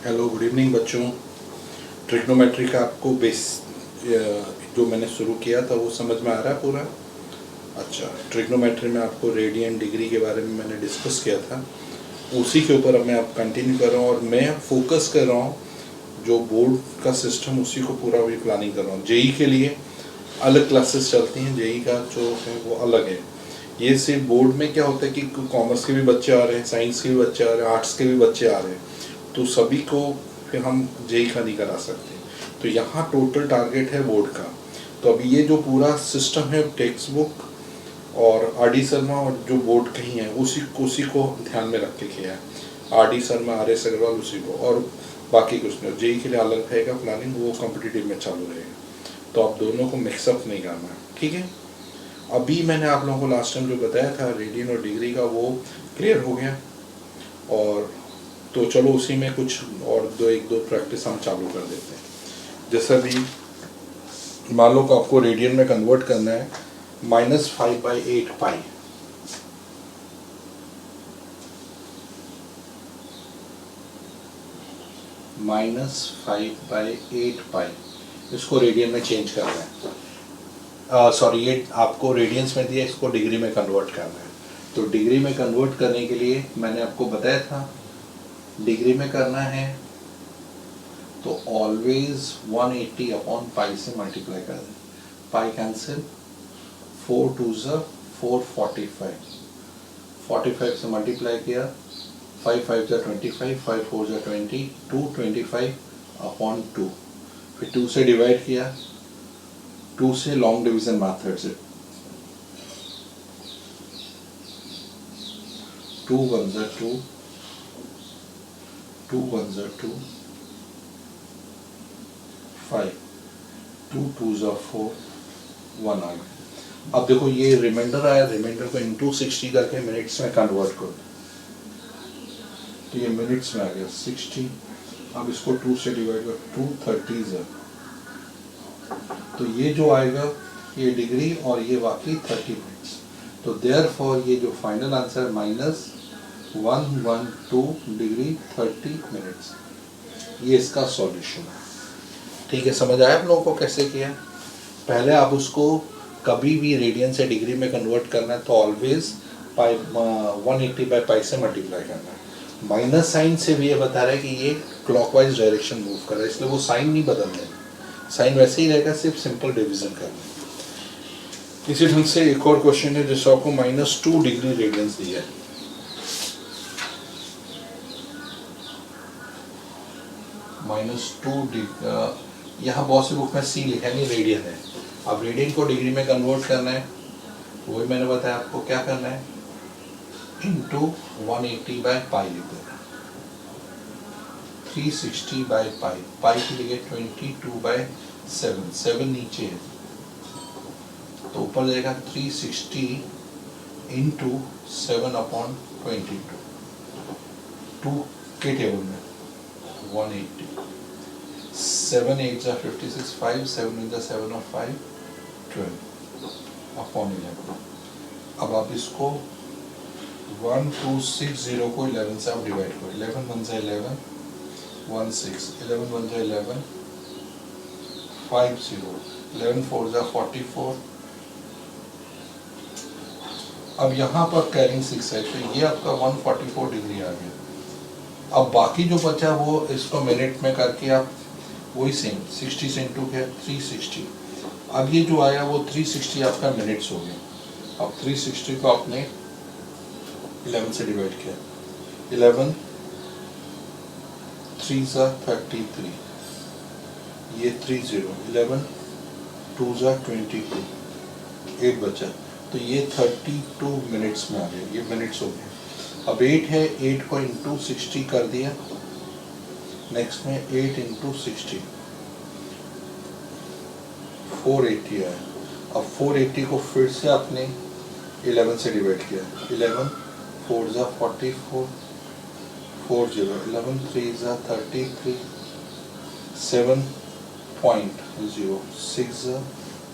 Hello, good evening बच्चों। Trigonometry का आपको बेस जो मैंने शुरू किया था वो समझ में आ रहा है पूरा? अच्छा, ट्रिग्नोमेट्री में आपको रेडियन डिग्री के बारे में मैंने डिस्कस किया था, उसी के ऊपर अब मैं आप कंटिन्यू कर रहा हूँ और मैं फोकस कर रहा हूँ जो बोर्ड का सिस्टम उसी को पूरा भी प्लानिंग कर रहा हूँ। जेई के लिए अलग क्लासेस चलती हैं, जेई का जो है वो अलग है। ये सिर्फ बोर्ड में क्या होता है कि कॉमर्स के भी बच्चे आ रहे हैं, साइंस के भी बच्चे आ रहे हैं, आर्ट्स के भी बच्चे आ रहे हैं, तो सभी को फिर हम जेई का नहीं करा सकते। तो यहाँ टोटल टारगेट है बोर्ड का। तो अभी ये जो पूरा सिस्टम है टेक्स्ट बुक और आर डी शर्मा और जो बोर्ड कहीं है उसी को ध्यान में रख के किया है। R D Sharma, R S Agarwal उसी को, और बाकी कुछ नहीं। जेई के लिए अलग रहेगा प्लानिंग, वो कॉम्पिटिटिव में चालू रहेगा। तो आप दोनों को मिक्सअप नहीं करना है, ठीक है। अभी मैंने आप लोगों को लास्ट टाइम जो बताया था रेडियन और डिग्री का, वो क्लियर हो गया। और तो चलो उसी में कुछ और एक दो प्रैक्टिस हम चालू कर देते हैं। जैसा भी मान लो कि आपको रेडियन में कन्वर्ट करना है, -5/8 पाई। -5/8 पाई इसको रेडियन में चेंज करना है। सॉरी, ये आपको रेडियंस में दिया, इसको डिग्री में कन्वर्ट करना है। तो डिग्री में कन्वर्ट करने के लिए मैंने आपको बताया था, डिग्री में करना है तो ऑलवेज 180 अपॉन पाई से मल्टीप्लाई कर दें। पाई कैंसिल, 4 2 445, 45 से मल्टीप्लाई किया, 5 5 25, 5 4 20, 225 अपॉन 2, फिर 2 से डिवाइड किया, 2 से लॉन्ग डिवीजन मेथड से 2 1 2, 2 1 2, 5, 2 2 4, 1 आ गया। अब देखो ये रिमाइंडर आया, रिमाइंडर को इंटू 60 करके मिनट्स में कन्वर्ट करो, तो ये मिनट्स में आ गया 60। अब इसको 2 से डिवाइड करो, 2 30 है, तो ये जो आएगा ये डिग्री और ये बाकी 30 मिनट्स। तो देयरफॉर ये जो फाइनल आंसर -112 डिग्री 30 मिनट्स, ये इसका सॉल्यूशन है। ठीक है, समझ आया आप लोगों को कैसे किया? पहले आप उसको कभी भी रेडियन से डिग्री में कन्वर्ट करना है तो ऑलवेज पाई 180/पाई से मल्टीप्लाई करना है। माइनस साइन से भी ये बता रहा है कि ये क्लॉकवाइज डायरेक्शन मूव कर रहा है, इसलिए वो साइन नहीं बदलना है, साइन वैसे ही रहेगा, सिर्फ सिंपल डिवीजन करना है। इसी ढंग से एक और क्वेश्चन है जिसको आपको -2 डिग्री रेडियंस दिया है। -2 यहाँ बहुत सी बुक में सी लिखा नहीं, रेडियन है। अब रेडियन को डिग्री में कन्वर्ट करना है, वही मैंने बताया आपको क्या करना है, इंटू 180/पाई लिख देना, 360/पाई, पाई की जगह 22/7, 7 नीचे है तो ऊपर जाएगा 360 इंटू 7/22, 2 के टेबल में 180, 7 8 56, 5 7 8 7 और 5 12 अपॉन 11। अब आप इसको 1260 को 11 से आप डिवाइड करो, 11 1 11, 1 6, 11 1 11, 5 0, 11 4 44। अब यहाँ पर कैरिंग 6 है तो ये आपका 144 डिग्री आ गया। अब बाकी जो बचा वो इसको मिनट में करके आप वही सेम 60 से इंटू किया 360। अब ये जो आया वो 360 आपका मिनट्स हो गया। अब 360 को आपने 11 से डिवाइड किया, 11 3 33, ये 30, 11 2 22, 8 बचा, तो ये 32 मिनट्स में आ गया, ये मिनट्स हो गए। अब 8 है, 8 को इंटू 60 कर दिया, नेक्स्ट में 8 इंटू 60, 480 आया। अब 480 को फिर से आपने 11 से डिवाइड किया, 11 4 44, 40, 11 3 33, 7.06,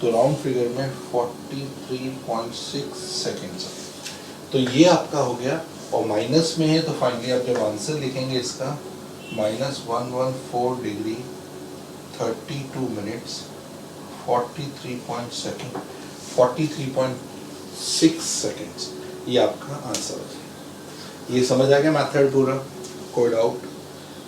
तो राउंड फिगर में 43.6 सेकेंड्स। तो ये आपका हो गया, और माइनस में है तो फाइनली आप जब आंसर लिखेंगे इसका -114 डिग्री 32 मिनट्स 43.6 सेकेंड्स, ये आपका आंसर है। ये समझ आ गया मेथड पूरा, कोई डाउट?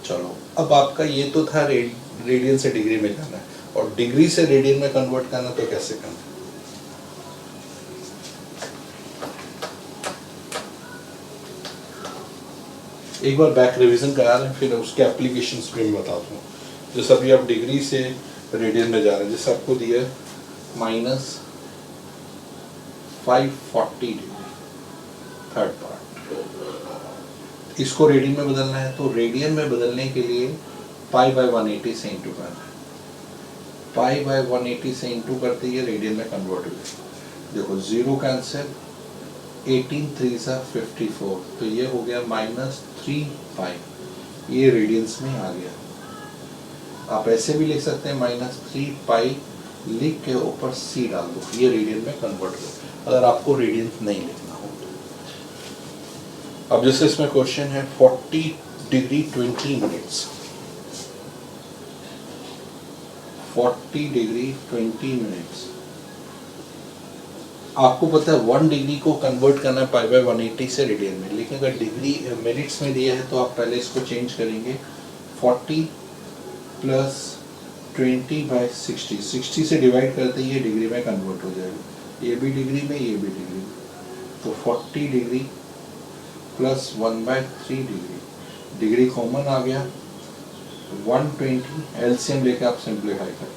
चलो अब आपका ये तो था रेडियन से डिग्री में जाना है, और डिग्री से रेडियन में कन्वर्ट करना तो कैसे करना है? एक बार बैक रिवीजन करा रहे हैं, फिर उसके एप्लीकेशंस भी मैं बताता हूँ। जैसे अभी आप डिग्री से रेडियन में जा रहे हैं, जैसे आपको दिया है -540 डिग्री थर्ड पार्ट, इसको रेडियन में बदलना है, तो रेडियन में बदलने के लिए π/180 से इंटू करना है। π/180 से इंटू करते ही रेडियन में कन्वर्ट हो जाए। देखो 0 कैंसिल, 18 3 54, तो ये हो गया -3π, ये रेडियंस में आ गया। आप ऐसे भी लिख सकते हैं -3π लिख के ऊपर c डाल दो, ये रेडियन में कन्वर्ट हो, अगर आपको रेडियन नहीं लिखना हो। अब जैसे इसमें क्वेश्चन है 40 डिग्री 20 मिनट्स, 40 डिग्री 20 मिनट्स, आपको पता है 1 डिग्री को कन्वर्ट करना है π/180 से रेडियन में, लेकिन अगर डिग्री मिनट्स में दिया है तो आप पहले इसको चेंज करेंगे। 40 प्लस 20/60, 60 से डिवाइड करते ही ये डिग्री में कन्वर्ट हो जाएगा, ये भी डिग्री में, ये भी डिग्री में, तो 40 degree plus 1/3 degree, degree common आ गया, 120, एलसीएम लेके आप सिंप्लीफाई करें,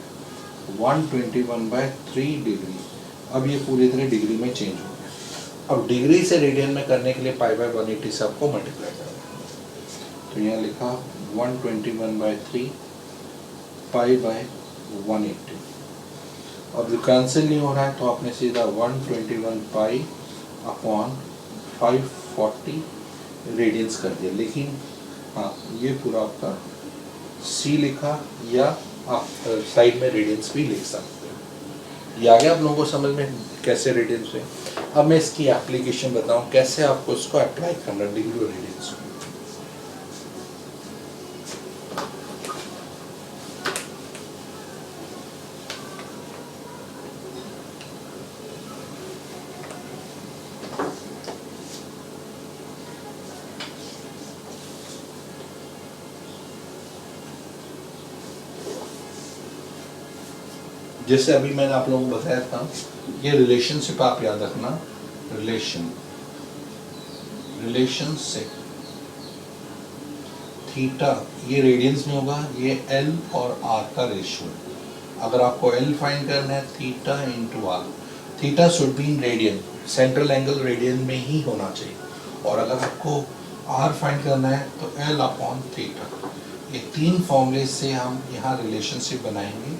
121/3 डिग्री। अब ये पूरी तरह डिग्री में चेंज हो गया। अब डिग्री से रेडियन में करने के लिए π/180 से आपको मल्टीप्लाई करना है, तो यहाँ लिखा 121/3 π/180। अब कैंसिल नहीं हो रहा है, तो आपने सीधा 121π/540 रेडियंस कर दिया। लेकिन हाँ, ये पूरा आपका सी लिखा, या आप साइड में रेडियंस भी लिख सकते हैं। ये आ गया आप लोगों को समझ में कैसे रेडियंस है। अब मैं इसकी एप्लीकेशन बताऊं, कैसे आपको इसको अप्लाई करना डिग्री और रेडियंस में। जैसे अभी मैंने आप लोगों को बताया था, ये रिलेशनशिप आप याद रखना, रिलेशन से थीटा, ये रेडियंस में होगा, ये एल और आर का रेशियो। अगर आपको एल फाइंड करना है, theta into R, theta should be in radian, central angle radian में ही होना चाहिए, और अगर आपको आर फाइंड करना है तो एल अपॉन थीटा। ये 3 फॉर्मूले से हम यहाँ रिलेशनशिप बनाएंगे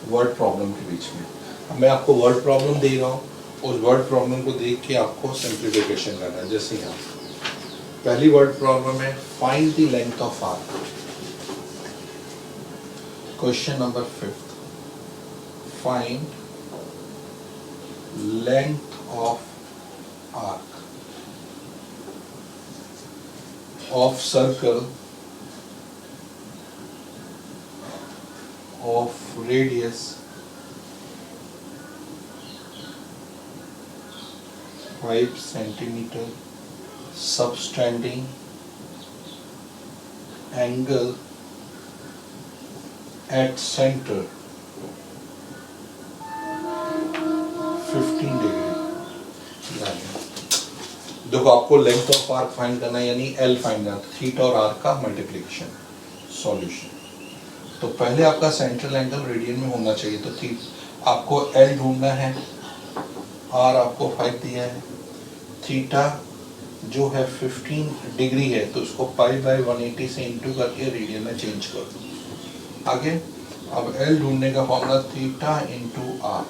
वर्ड प्रॉब्लम के बीच में। अब मैं आपको वर्ड प्रॉब्लम दे रहा हूँ, उस वर्ड प्रॉब्लम को देख के आपको सिंप्लीफिकेशन करना है। जैसे यहाँ पहली वर्ड प्रॉब्लम है, find the length of arc. Question number 5, find length of arc of circle of radius 5 centimeter, subtending angle at center 15 degree. देखो आपको लेंथ ऑफ आर्क फाइंड करना है, यानी एल फाइंड करना, थीटा और आर का multiplication. Solution, तो पहले आपका सेंट्रल एंगल रेडियन में होना चाहिए, तो आपको एल ढूंढना है, आर आपको 5 दिया है, थीटा जो है 15 डिग्री है, तो उसको π/180 से इंटू करके रेडियन में चेंज कर दो। आगे अब एल ढूंढने का formula theta into R,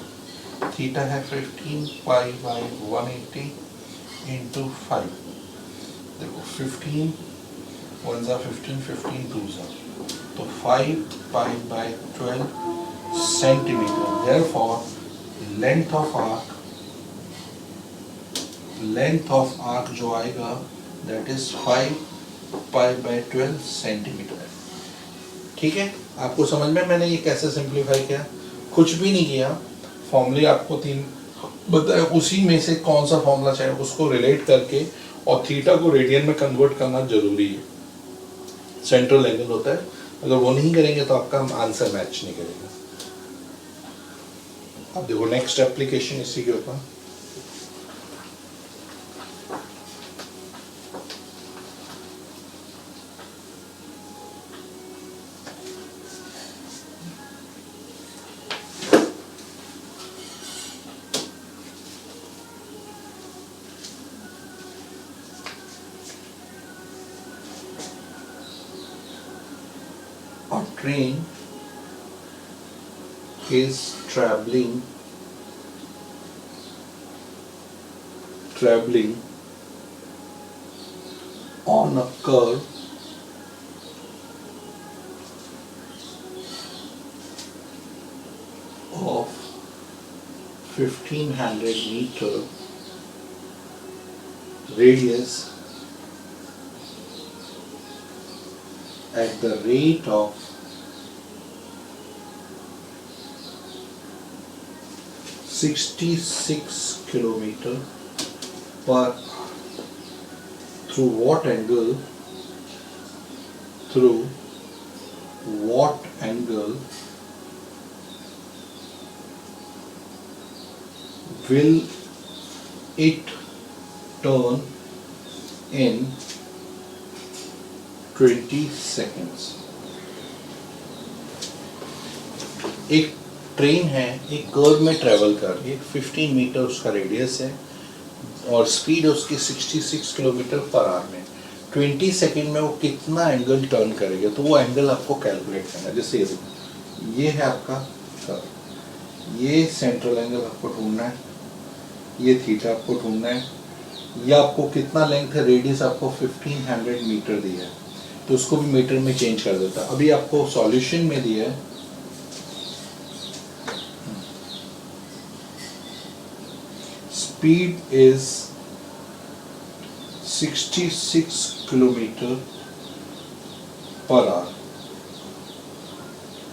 theta है 15 π/180 इंटू 5। देखो 15 1 ज़ा 15, 15 2 ज़ा, तो 5π/12 centimetre. Therefore, length of arc जो आएगा दैट इज 5π/12 सेंटीमीटर। ठीक है, आपको समझ में मैंने ये कैसे सिंप्लीफाई किया? कुछ भी नहीं किया, फॉर्मूले आपको 3 बताया, उसी में से कौन सा फॉर्मूला चाहिए उसको रिलेट करके और थीटा को रेडियन में कन्वर्ट करना जरूरी है। सेंट्रल एंगल होता है, अगर वो नहीं करेंगे तो आपका आंसर मैच नहीं करेगा। अब देखो नेक्स्ट एप्लीकेशन इसी के ऊपर। A train is traveling on a curve of 1500 meter radius at the rate of 66 kilometer per through what angle will it turn in 20 seconds? एक ट्रेन है, एक कर्व में ट्रेवल कर रही है, 15 मीटर उसका रेडियस है और स्पीड उसकी 66 किलोमीटर पर आवर में। 20 सेकेंड में वो कितना एंगल टर्न करेगा, तो वो एंगल आपको कैलकुलेट करना है। जैसे ये है आपका कर्व, ये सेंट्रल एंगल आपको ढूंढना है, ये थीटा आपको ढूंढना है, ये आपको कितना लेंथ है, रेडियस आपको 1500 मीटर दिया है, तो उसको भी मीटर में चेंज कर देता है। अभी आपको सॉल्यूशन में दिया है speed is 66 kilometre per hour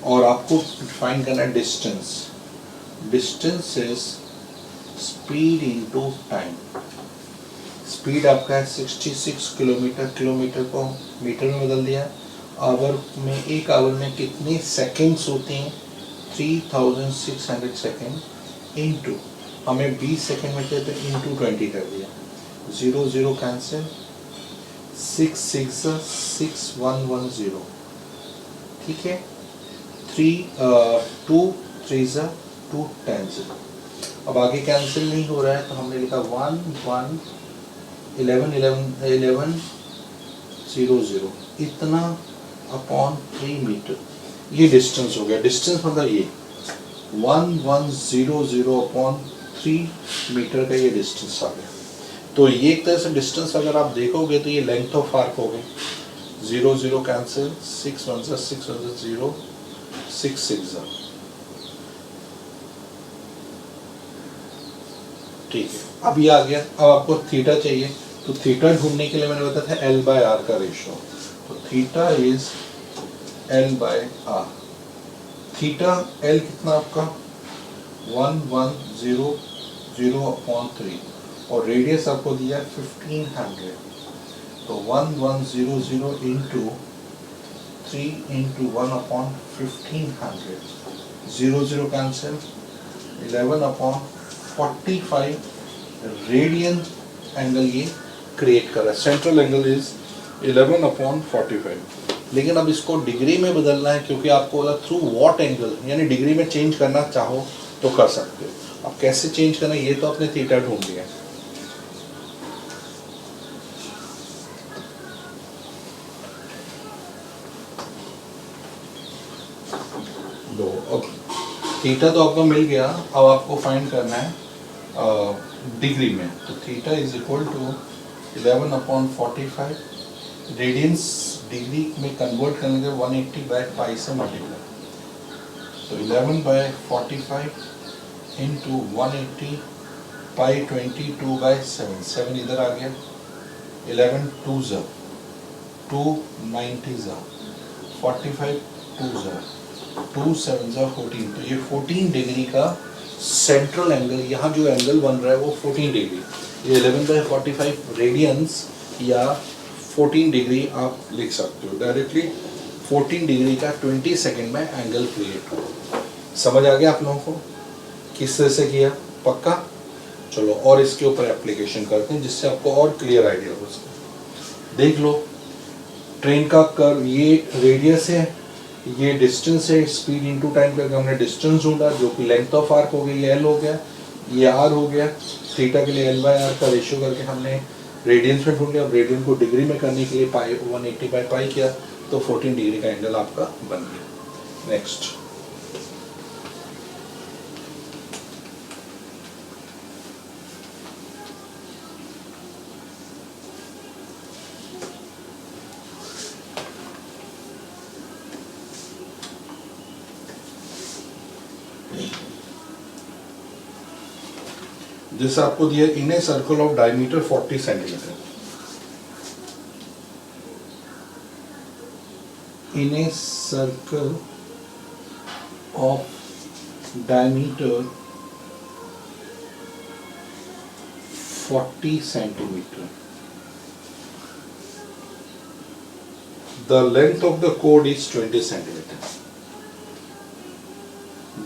और आपको फाइंड करना है distance. Distance is speed into time. Speed आपका है 66 किलोमीटर, किलोमीटर को मीटर में बदल दिया। आवर में, एक आवर में कितने सेकंड्स होते हैं, 3600 सेकंड इनटू, हमें 20 सेकंड में चाहिए तो इंटू 20 कर दिया, 0 0 कैंसिल, 6 6 6110, ठीक है, 2 3 2 10। अब आगे कैंसिल नहीं हो रहा है तो हमने लिखा 1 1 11 11 0 0, इतना अपॉन 3 मीटर, ये डिस्टेंस हो गया। डिस्टेंस मतलब ये 1100 अपॉन 3 मीटर का ये डिस्टेंस आ गया। तो ये एक तरह से डिस्टेंस अगर आप देखोगे तो ये लेंथ ऑफ आर्क हो गई, 0 0 कैंसिल, 6 1 6 1 0 6 6 ठीक है। अब ये आ गया। अब आपको थीटा चाहिए, तो थीटा ढूंढने के लिए मैंने बताया था L/R का रेशियो, तो theta is L/R। Theta L कितना आपका 1100 अपॉन 3 और रेडियस आपको दिया 1500, तो 1100 into 3 into 1 upon 1500, 0 0 cancel, 11 upon 45 radian angle ये क्रिएट कर रहा है। Central angle is 11 upon 45। लेकिन अब इसको डिग्री में बदलना है, क्योंकि आपको बोला थ्रू व्हाट एंगल, यानी डिग्री में चेंज करना चाहो तो कर सकते हो। अब कैसे चेंज करना, ये तो आपने थीटा ढूंढ लिया, दो। अब थीटा तो आपको मिल गया, अब आपको फाइंड करना है डिग्री में, तो theta is equal to 11 upon 45, radians degree में कन्वर्ट करने के 180/π से मल्टीप्लाई, तो 11/45 इंटू 180 पाई 22/7, 7 इधर आ गया, 11 2 290 45 2 7 14, तो ये 14 डिग्री का सेंट्रल एंगल, यहाँ जो एंगल बन रहा है वो 14 डिग्री, ये 11/45 रेडियंस या 14 डिग्री आप लिख सकते हो डायरेक्टली। 14 डिग्री का 20 सेकंड में एंगल क्रिएट हो। समझ आ गया आप लोगों को किस तरह से किया? पक्का? चलो और इसके ऊपर एप्लीकेशन करते हैं जिससे आपको और क्लियर आइडिया हो सके। देख लो, ट्रेन का कर्व, ये रेडियस है, ये डिस्टेंस है, स्पीड इनटू टाइम करके हमने डिस्टेंस ढूंढा जो कि लेंथ ऑफ आर्क हो गई, ये एल हो गया, ये आर हो गया। थीटा के लिए एल बाय आर का रेशियो करके हमने रेडियंस में ढूंढ लिया। अब रेडियन को डिग्री में करने के लिए पाई 180/पाई किया तो 14 डिग्री का एंगल आपका बन गया। नेक्स्ट, जैसे आपको दिया in a circle of diameter 40 centimetre, in a circle of diameter 40 centimetre, the length of the chord is 20 centimeter.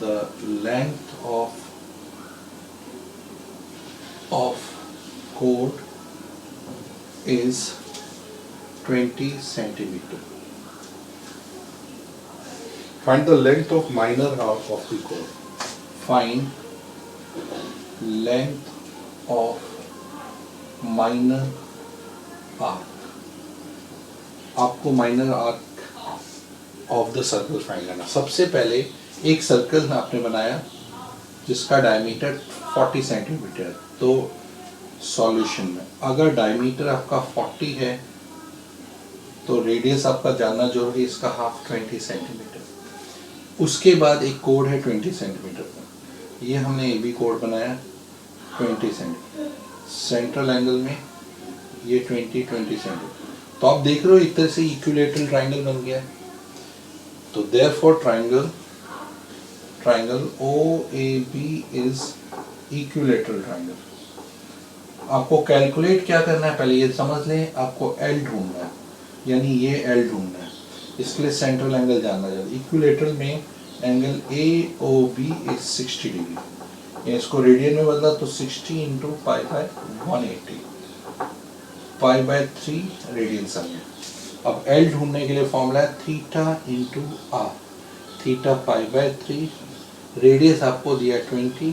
The length of chord is 20 centimeter. Find the length of minor arc of the chord. Find length of minor arc. आपको minor arc of the circle find करना। सबसे पहले एक circle आपने बनाया जिसका diameter 40 centimetre, तो solution में अगर डायमीटर आपका 40 है तो रेडियस आपका जानना जरूरी, इसका हाफ 20 सेंटीमीटर। उसके बाद एक कोड है 20 सेंटीमीटर का, ये हमने ए बी कोड बनाया 20 सेंटीमीटर, सेंट्रल एंगल में ये 20 सेंटीमीटर। तो आप देख रहे हो एक तरह से इक्विलेटरल ट्राइंगल बन गया है। तो therefore triangle OAB is equilateral triangle. आपको कैलकुलेट क्या करना है, पहले ये समझ लें, आपको L ढूंढना है, यानी ये L ढूंढना है। इसके लिए सेंट्रल एंगल जानना चाहिए। इक्विलेटरल में एंगल AOB इज 60 डिग्री, इसको रेडियन में बदला तो 60 × π/180, π/3 रेडियंस आ गया। अब L ढूंढने के लिए फॉर्मूला है थीटा × r, थीटा π/3, रेडियस आपको दिया 20,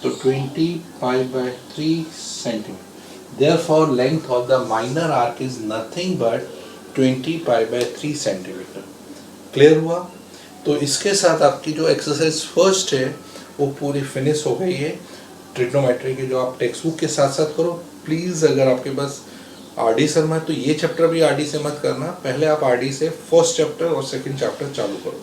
तो 20 π/3 centimetre. Therefore length of the minor arc is nothing but 20 π/3 centimetre. Clear हुआ? तो इसके साथ आपकी जो एक्सरसाइज फर्स्ट है वो पूरी फिनिश हो गई है ट्रिग्नोमेट्री की, जो आप टेक्स्ट बुक के साथ साथ करो। प्लीज़ अगर आपके पास आरडी शर्मा है तो ये चैप्टर भी आरडी से मत करना, पहले आप आरडी से फर्स्ट चैप्टर और सेकंड चैप्टर चालू करो,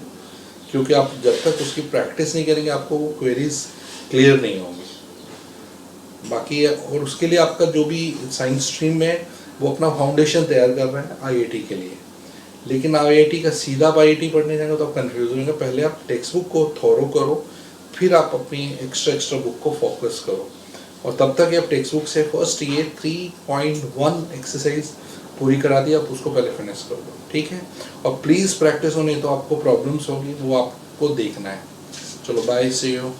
क्योंकि आप जब तक उसकी प्रैक्टिस नहीं करेंगे आपको वो क्वेरीज क्लियर नहीं होंगी। बाकी और उसके लिए आपका जो भी साइंस स्ट्रीम में वो अपना फाउंडेशन तैयार कर रहे हैं आईआईटी के लिए, लेकिन आईआईटी का सीधा आप आईआईटी पढ़ने जाएंगे तो आप कन्फ्यूज होंगे। पहले आप टेक्स्ट बुक को थोरो करो, फिर आप अपनी एक्स्ट्रा बुक को फोकस करो, और तब तक आप टेक्स्ट बुक से फर्स्ट ये 3.1 एक्सरसाइज पूरी करा दी, आप उसको पहले फिनिश कर दो, ठीक है। और प्लीज़ प्रैक्टिस होनी तो आपको प्रॉब्लम्स होगी, वो आपको देखना है। चलो बाय, सी यू।